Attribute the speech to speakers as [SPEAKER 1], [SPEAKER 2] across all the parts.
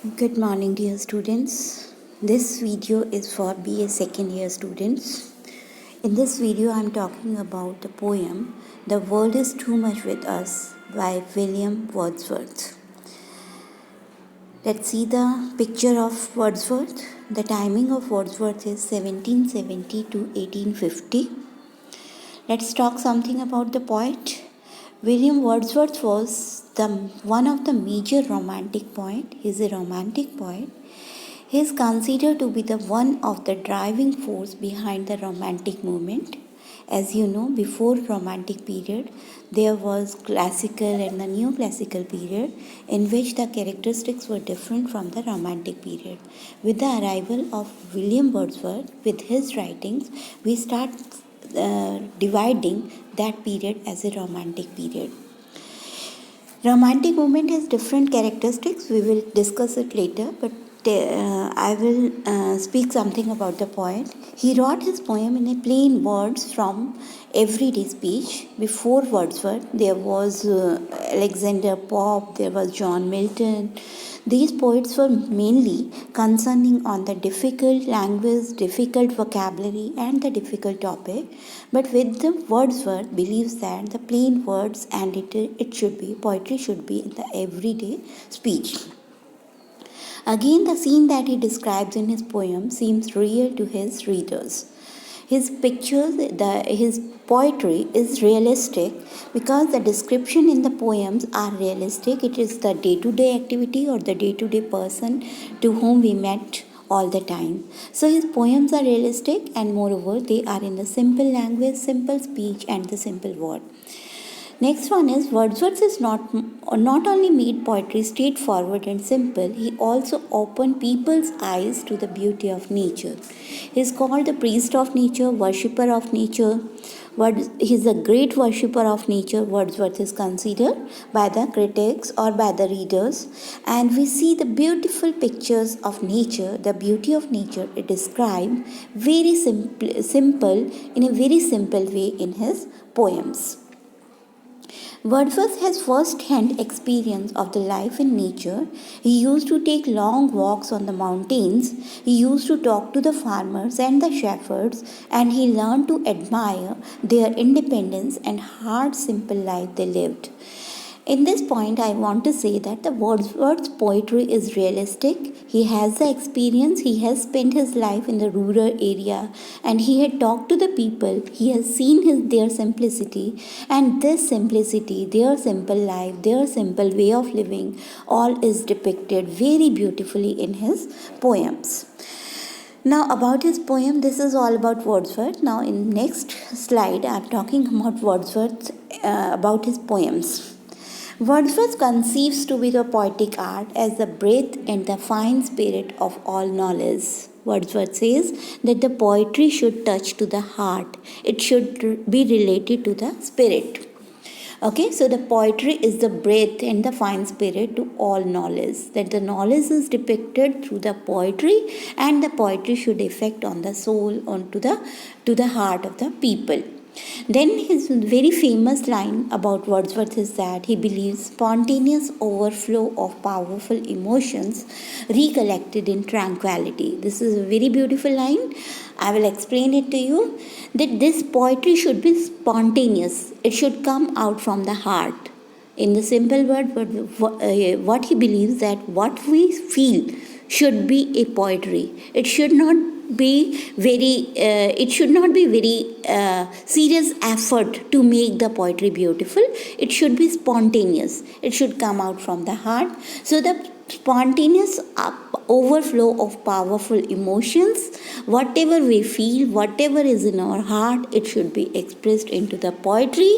[SPEAKER 1] Good morning, dear students. This video is for BA second year students. In this video, I am talking about the poem The World is Too Much with Us by William Wordsworth. Let's see the picture of Wordsworth. The timing of Wordsworth is 1770 to 1850. Let's talk something about the poet. William Wordsworth was one of the major romantic poet. He is a romantic poet. He is considered to be the one of the driving force behind the romantic movement. As you know, before romantic period, there was classical and the neoclassical period in which the characteristics were different from the romantic period. With the arrival of William Wordsworth, with his writings, we start dividing that period as a romantic period. Romantic movement has different characteristics. We will discuss it later, but I will speak something about the poet. He wrote his poem in a plain words from everyday speech. Before Wordsworth, there was Alexander Pope, there was John Milton. These poets were mainly concerning on the difficult language, difficult vocabulary, and the difficult topic. But with the Wordsworth believes that the plain words and it should be poetry should be in the everyday speech. Again, the scene that he describes in his poem seems real to his readers. His pictures, his poetry is realistic because the description in the poems are realistic. It is the day-to-day activity or the day-to-day person to whom we met all the time. So his poems are realistic and moreover they are in the simple language, simple speech and the simple word. Next one is Wordsworth is not only made poetry straightforward and simple, he also opened people's eyes to the beauty of nature. He is called the priest of nature, worshipper of nature. He is a great worshipper of nature, Wordsworth is considered by the critics or by the readers. And we see the beautiful pictures of nature, the beauty of nature it described very simple in a very simple way in his poems. Wordsworth has first-hand experience of the life in nature. He used to take long walks on the mountains. He used to talk to the farmers and the shepherds, and he learned to admire their independence and hard, simple life they lived. In this point, I want to say that the Wordsworth's poetry is realistic. He has the experience, he has spent his life in the rural area and he had talked to the people. He has seen their simplicity, and this simplicity, their simple life, their simple way of living, all is depicted very beautifully in his poems. Now about his poem, this is all about Wordsworth. Now in next slide, I am talking about Wordsworth, about his poems. Wordsworth conceives to be the poetic art as the breath and the fine spirit of all knowledge. Wordsworth says that the poetry should touch to the heart. It should be related to the spirit. Okay, so the poetry is the breath and the fine spirit to all knowledge. That the knowledge is depicted through the poetry, and the poetry should affect on the soul, onto the heart of the people. Then his very famous line about Wordsworth is that he believes spontaneous overflow of powerful emotions recollected in tranquility. This is a very beautiful line. I will explain it to you that this poetry should be spontaneous. It should come out from the heart. In the simple word, what he believes that what we feel should be a poetry. It should not be very serious effort to make the poetry beautiful. It should be spontaneous. It should come out from the heart. So the spontaneous overflow of powerful emotions, whatever we feel, whatever is in our heart, it should be expressed into the poetry,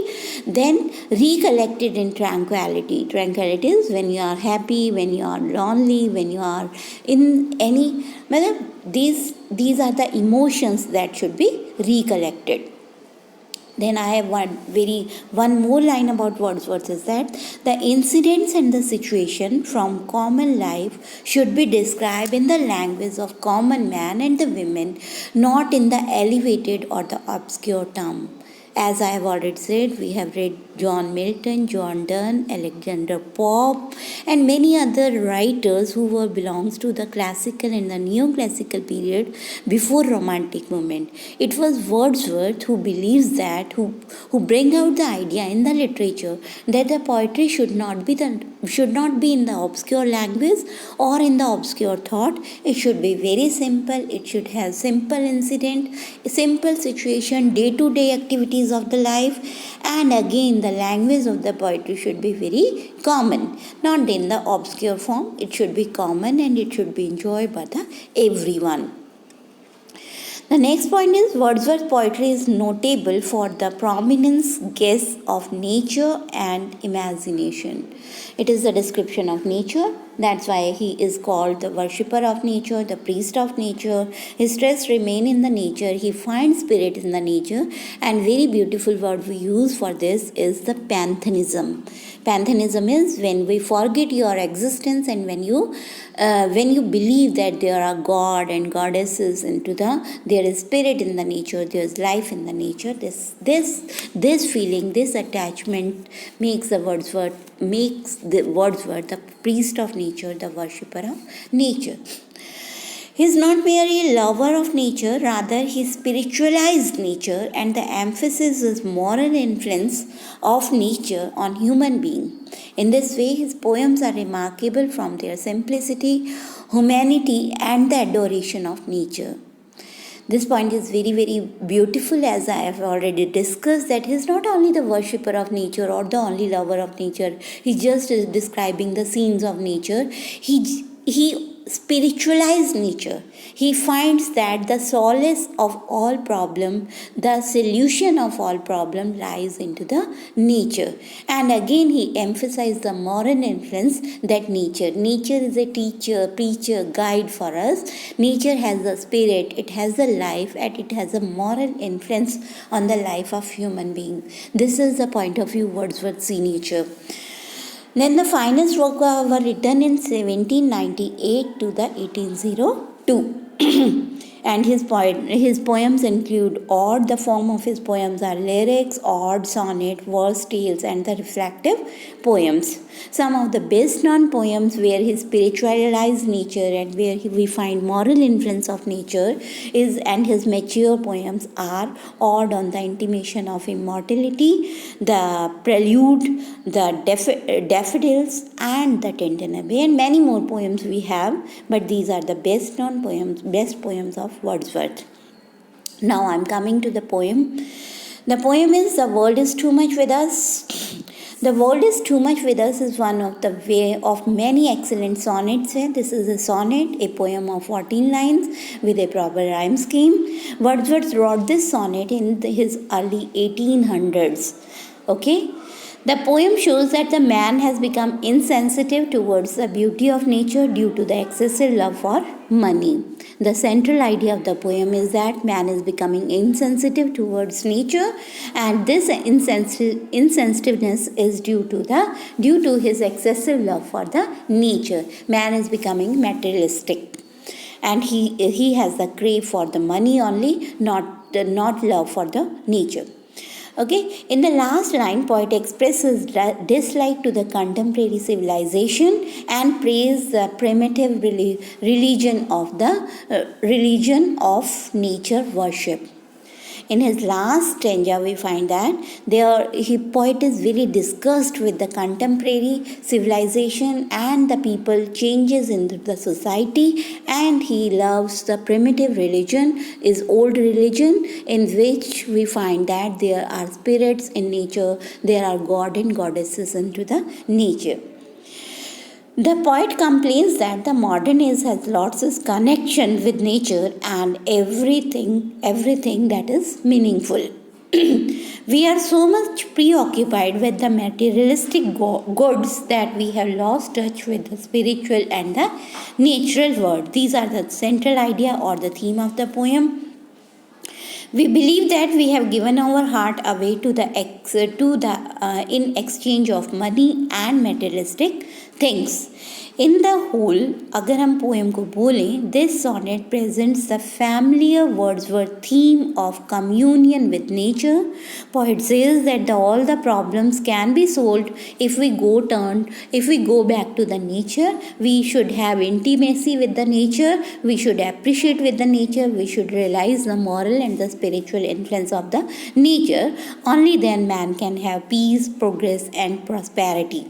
[SPEAKER 1] then recollected in tranquility. Tranquility is when you are happy, when you are lonely, when you are in any, these are the emotions that should be recollected. Then I have one more line about Wordsworth is that the incidents and the situation from common life should be described in the language of common man and the women, not in the elevated or the obscure term. As I have already said, we have read John Milton, John Donne, Alexander Pope, and many other writers who were belongs to the classical and the neoclassical period before Romantic movement. It was Wordsworth who believes that who bring out the idea in the literature that the poetry should not be in the obscure language or in the obscure thought. It should be very simple. It should have simple incident, simple situation, day-to-day activities of the life, and again the language of the poetry should be very common, not in the obscure form. It should be common and it should be enjoyed by the everyone. The next point is Wordsworth's poetry is notable for the prominence guess of nature and imagination. It is a description of nature. That's why he is called the worshipper of nature, the priest of nature. His stress remain in the nature. He finds spirit in the nature. And very beautiful word we use for this is the pantheism. Pantheism is when we forget your existence and when you believe that there are God and goddesses there is spirit in the nature, there is life in the nature. This feeling, this attachment makes the Wordsworth the priest of nature, the worshipper of nature. He is not merely a lover of nature, rather he spiritualized nature, and the emphasis is moral influence of nature on human being. In this way, his poems are remarkable from their simplicity, humanity, and the adoration of nature. This point is very, very beautiful, as I have already discussed, that he is not only the worshipper of nature or the only lover of nature. He just is describing the scenes of nature. He spiritualized nature. He finds that the solace of all problem, the solution of all problem lies into the nature. And again he emphasized the moral influence that nature is a teacher, preacher, guide for us. Nature has a spirit, it has a life, and it has a moral influence on the life of human being. This is the point of view Wordsworth see nature. Then the finest works were written in 1798 to the 1802. And his poems include ode. The form of his poems are lyrics, ode, sonnet, verse, tales, and the reflective poems. Some of the best known poems where he spiritualized nature and where we find moral influence of nature and his mature poems are Ode on the Intimation of Immortality, the Prelude, the Daffodils, and the Tentenabe, and many more poems we have, but these are the best poems of Wordsworth. Now I am coming to the poem. The poem is The World is Too Much With Us. The World is Too Much With Us is one of many excellent sonnets. This is a sonnet, a poem of 14 lines with a proper rhyme scheme. Wordsworth wrote this sonnet in his early 1800s. Okay? The poem shows that the man has become insensitive towards the beauty of nature due to the excessive love for money. The central idea of the poem is that man is becoming insensitive towards nature, and this insensitiveness is due to his excessive love for the nature. Man is becoming materialistic, and he has the crave for the money only, not love for the nature. Okay, in the last line, poet expresses dislike to the contemporary civilization and praise the primitive religion of nature worship. In his last stanza, we find that poet is very disgusted with the contemporary civilization and the people changes in the society, and he loves the primitive religion, is old religion, in which we find that there are spirits in nature, there are god and goddesses into the nature. The poet complains that the modern age has lost its connection with nature and everything that is meaningful. We are so much preoccupied with the materialistic goods that we have lost touch with the spiritual and the natural world. These are the central idea or the theme of the poem. We believe that we have given our heart away in exchange of money and materialistic things. In the whole, अगर हम poem को बोलें, this sonnet presents the familiar Wordsworth theme of communion with nature. Poet says that all the problems can be solved if we go back to the nature. We should have intimacy with the nature. We should appreciate with the nature. We should realize the moral and the spiritual influence of the nature. Only then man can have peace, progress, and prosperity.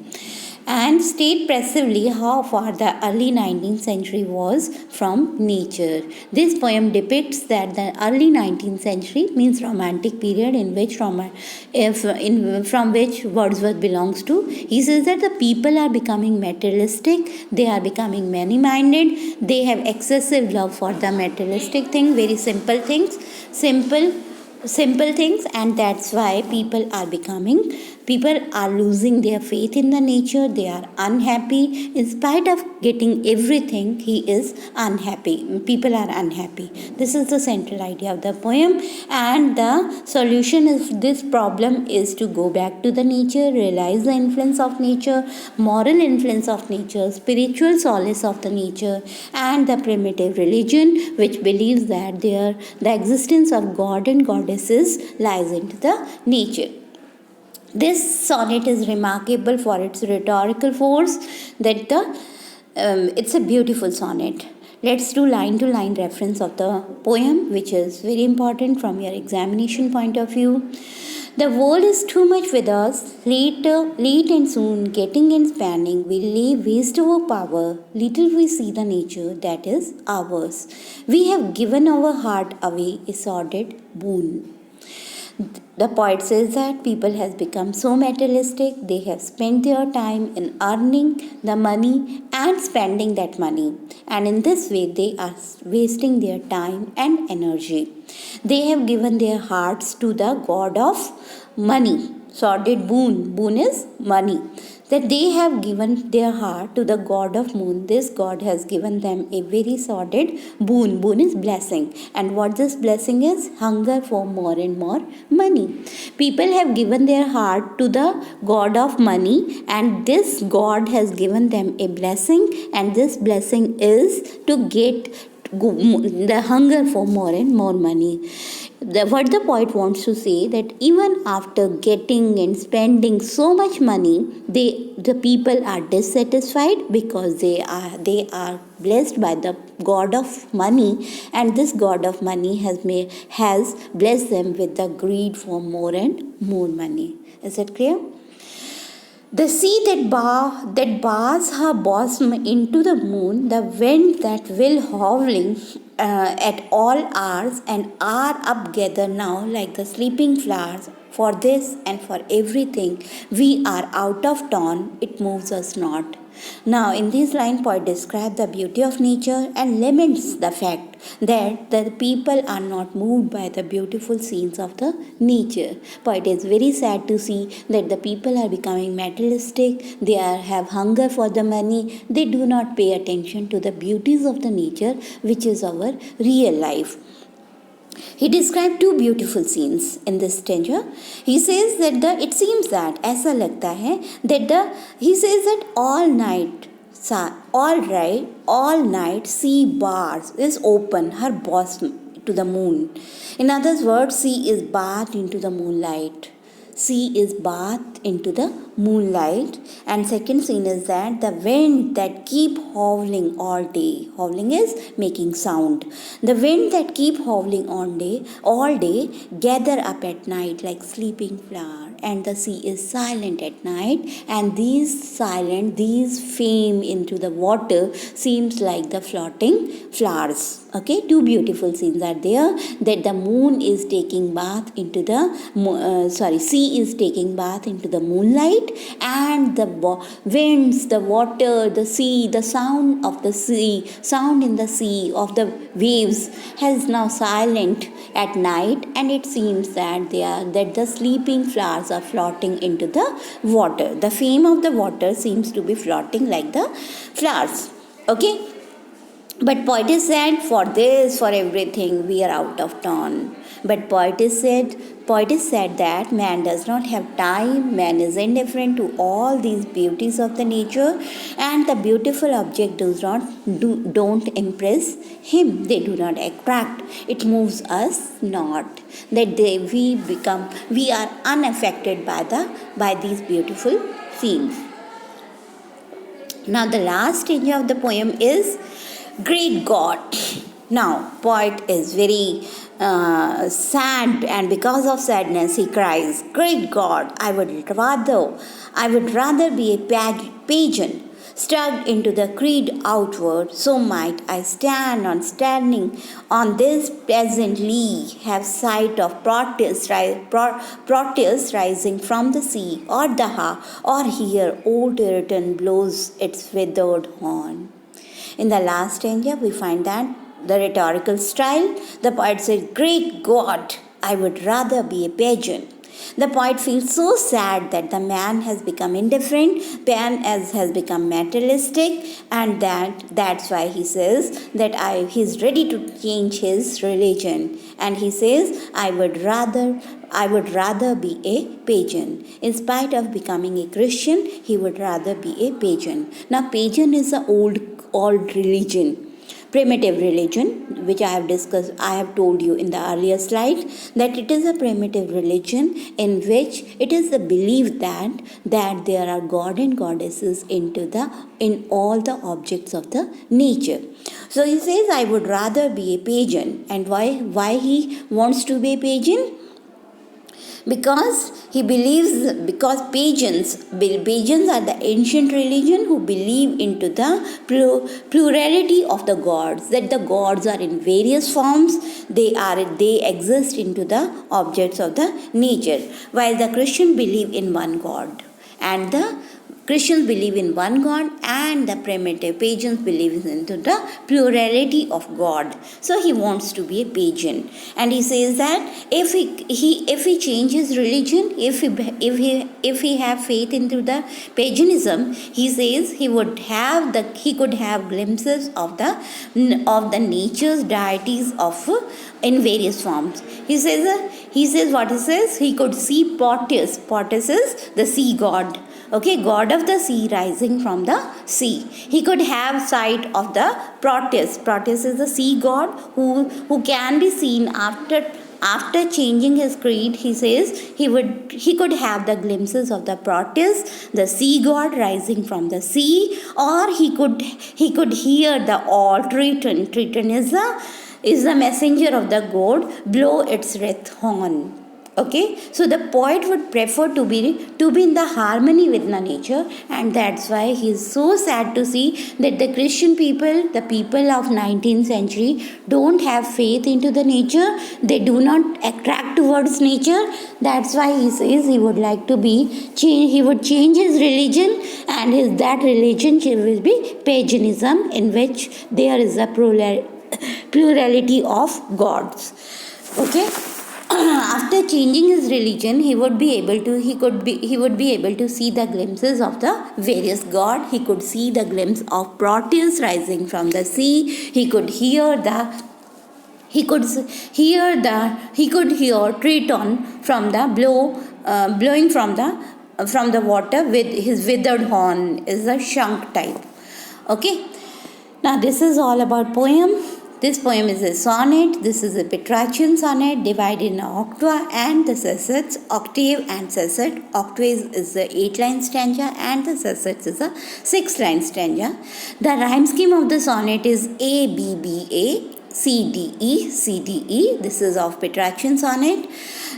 [SPEAKER 1] And state passively how far the early 19th century was from nature. This poem depicts that the early 19th century means romantic period from which Wordsworth belongs to. He says that the people are becoming materialistic, they are becoming many-minded, they have excessive love for the materialistic thing, very simple things, and that's why people are losing their faith in the nature. They are unhappy. In spite of getting everything, he is unhappy. People are unhappy. This is the central idea of the poem, and the solution of this problem is to go back to the nature, realize the influence of nature, moral influence of nature, spiritual solace of the nature, and the primitive religion which believes that the existence of God and goddesses lies into the nature. This sonnet is remarkable for its rhetorical force. It's a beautiful sonnet. Let's do line-to-line reference of the poem, which is very important from your examination point of view. The world is too much with us, late and soon, getting and spanning, we lay waste our power, little we see the nature that is ours. We have given our heart away, a sordid boon. The poet says that people has become so materialistic, they have spent their time in earning the money and spending that money. And in this way, they are wasting their time and energy. They have given their hearts to the god of money. Sordid boon. Boon is money. That they have given their heart to the god of moon. This god has given them a very sordid boon. Boon is blessing. And what this blessing is? Hunger for more and more money. People have given their heart to the god of money, and this god has given them a blessing, and this blessing is to get the hunger for more and more money. What the poet wants to say, that even after getting and spending so much money, the people are dissatisfied because they are blessed by the god of money, and this god of money has blessed them with the greed for more and more money. Is it clear? The sea that bars her bosom into the moon, the wind that will howling at all hours, and are up gather now like the sleeping flowers. For this and for everything we are out of tone, it moves us not. Now, in this line, poet describes the beauty of nature and laments the fact that the people are not moved by the beautiful scenes of the nature. Poet is very sad to see that the people are becoming materialistic, they have hunger for the money, they do not pay attention to the beauties of the nature, which is our real life. He described two beautiful scenes in this stanza. He says that it seems that ऐसा लगता है that he says that all night sea bars is open her bosom to the moon. In other words, sea is bathed into the moonlight. Sea is bathed into the moonlight. And second scene is that the wind that keep howling all day. Howling is making sound. The wind that keep howling all day gather up at night like sleeping flower. And the sea is silent at night, and these fame into the water seems like the floating flowers. Okay, two beautiful scenes are there, that the moon is taking bath into the sea is taking bath into the moonlight, and the winds, the water, the sea, the sound in the sea of the waves has now silent at night, and it seems that the sleeping flowers are floating into the water. The fame of the water seems to be floating like the flowers. Okay. But poetess said, for this, for everything, we are out of turn. But poetess said that man does not have time, man is indifferent to all these beauties of the nature, and the beautiful object don't impress him, they do not attract, it moves us not. That we are unaffected by these beautiful scenes. Now the last stage of the poem is Great God. Now, poet is very sad, and because of sadness, he cries, Great God, I would rather be a pagan, stuck into the creed outward, so might I standing on this pleasant lea, have sight of Proteus rising from the sea, or hear old Triton blows its withered horn. In the last stanza, we find that the rhetorical style, the poet said, Great God, I would rather be a pagan. The poet feels so sad that the man has become indifferent, has become materialistic, and that's why he says that he's ready to change his religion. And he says, I would rather be a pagan. In spite of becoming a Christian, he would rather be a pagan. Now, pagan is an old religion, primitive religion, which I have told you in the earlier slide, that it is a primitive religion in which it is the belief that there are god and goddesses in all the objects of the nature. So he says, I would rather be a pagan. And why he wants to be a pagan? Because pagans are the ancient religion who believe into the plurality of the gods, that the gods are in various forms, they exist into the objects of the nature, while the Christian believe in one god, and the Christians believe in one God, and the primitive pagans believe into the plurality of God. So he wants to be a pagan, and he says that if he changes religion, if he have faith into the paganism, he says he could have glimpses of the nature's deities in various forms. He says he could see Proteus. Proteus is the sea god. Okay, god of the sea rising from the sea. He could have sight of the Proteus. Proteus is the sea god who can be seen after changing his creed. He says he could have the glimpses of the Proteus, the sea god rising from the sea, or he could hear the old Triton. Triton is the messenger of the god blow its wrath horn. Okay, so the poet would prefer to be in the harmony with the nature, and that's why he is so sad to see that the Christian people, the people of 19th century, don't have faith into the nature. They do not attract towards nature. That's why he says he would like to he would change his religion, and that religion will be paganism, in which there is a plurality of gods. Okay. After changing his religion, he would be able to see the glimpses of the various gods. He could see the glimpse of Proteus rising from the sea. He could hear Triton from the blowing from the water with his withered horn, is a shank type. Okay. Now this is all about poem. This poem is a sonnet. This is a Petrarchian sonnet divided in octave and the sestet, octave and sestet. Octave is the 8-line stanza and the sestet is a 6-line stanza. The rhyme scheme of the sonnet is A, B, B, A, C, D, E, C, D, E. This is of Petrarchian sonnet.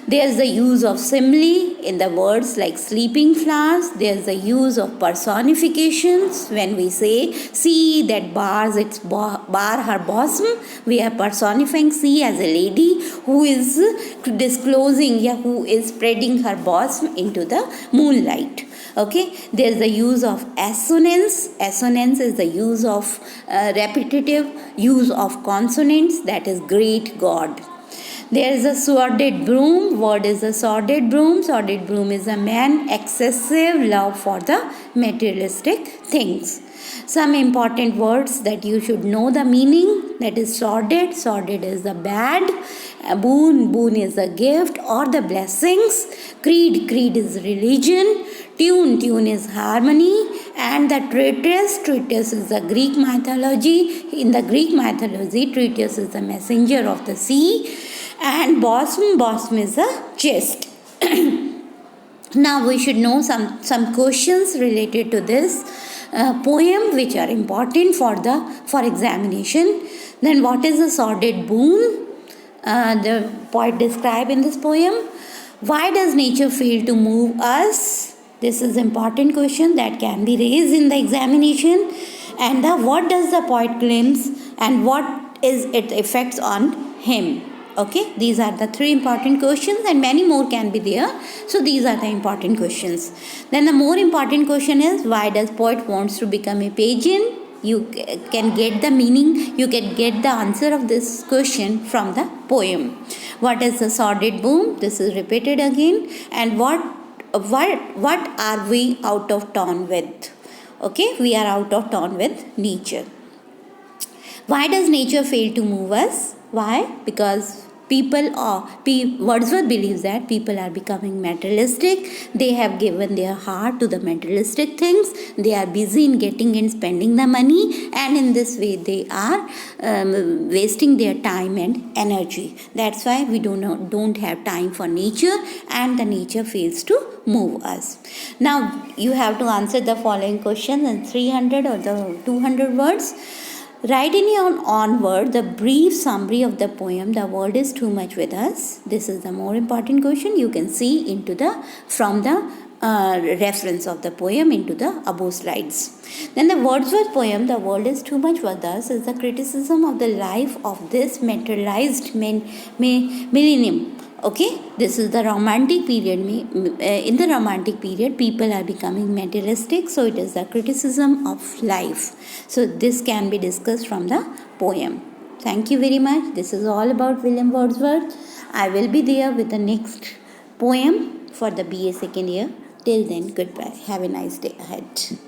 [SPEAKER 1] There's the use of simile in the words like sleeping flowers. There's the use of personifications. When we say sea that bars her bosom, we are personifying sea as a lady who is who is spreading her bosom into the moonlight. Okay, there's the use of assonance. Assonance is the use of repetitive use of consonants, that is great God. There is a sordid broom. What is a sordid broom? Sordid broom is a man's excessive love for the materialistic things. Some important words that you should know the meaning, that is sordid. Sordid is the bad. Boon, boon is the gift or the blessings. Creed, creed is religion. Tune, tune is harmony. And the treatise, treatise is the Greek mythology. In the Greek mythology, treatise is the messenger of the sea. And bosom, bosom is the chest. Now we should know some questions related to this poem, which are important for examination. Then what is the sordid boon? The poet described in this poem. Why does nature fail to move us? This is important question that can be raised in the examination. And what does the poet claims and what is its effects on him? Okay, these are the three important questions, and many more can be there. So these are the important questions. Then the more important question is, why does poet wants to become a pagan? You can get the meaning, you can get the answer of this question from the poem. What is the sordid boom? This is repeated again. And what are we out of tune with? Okay, we are out of tune with nature. Why does nature fail to move us? Why? Because Wordsworth believes that people are becoming materialistic. They have given their heart to the materialistic things. They are busy in getting and spending the money, and in this way they are wasting their time and energy. That's why we don't have time for nature, and the nature fails to move us. Now you have to answer the following question in 300 or the 200 words. Write in your own word the brief summary of the poem, The World is Too Much With Us. This is the more important question. You can see from the reference of the poem into the above slides. Then the Wordsworth poem, The World is Too Much With Us, is the criticism of the life of this materialized millennium. Okay, this is the romantic period. In the romantic period, people are becoming materialistic, so it is the criticism of life. So this can be discussed from the poem. Thank you very much. This is all about William Wordsworth. I will be there with the next poem for the BA second year. Till then, goodbye. Have a nice day ahead.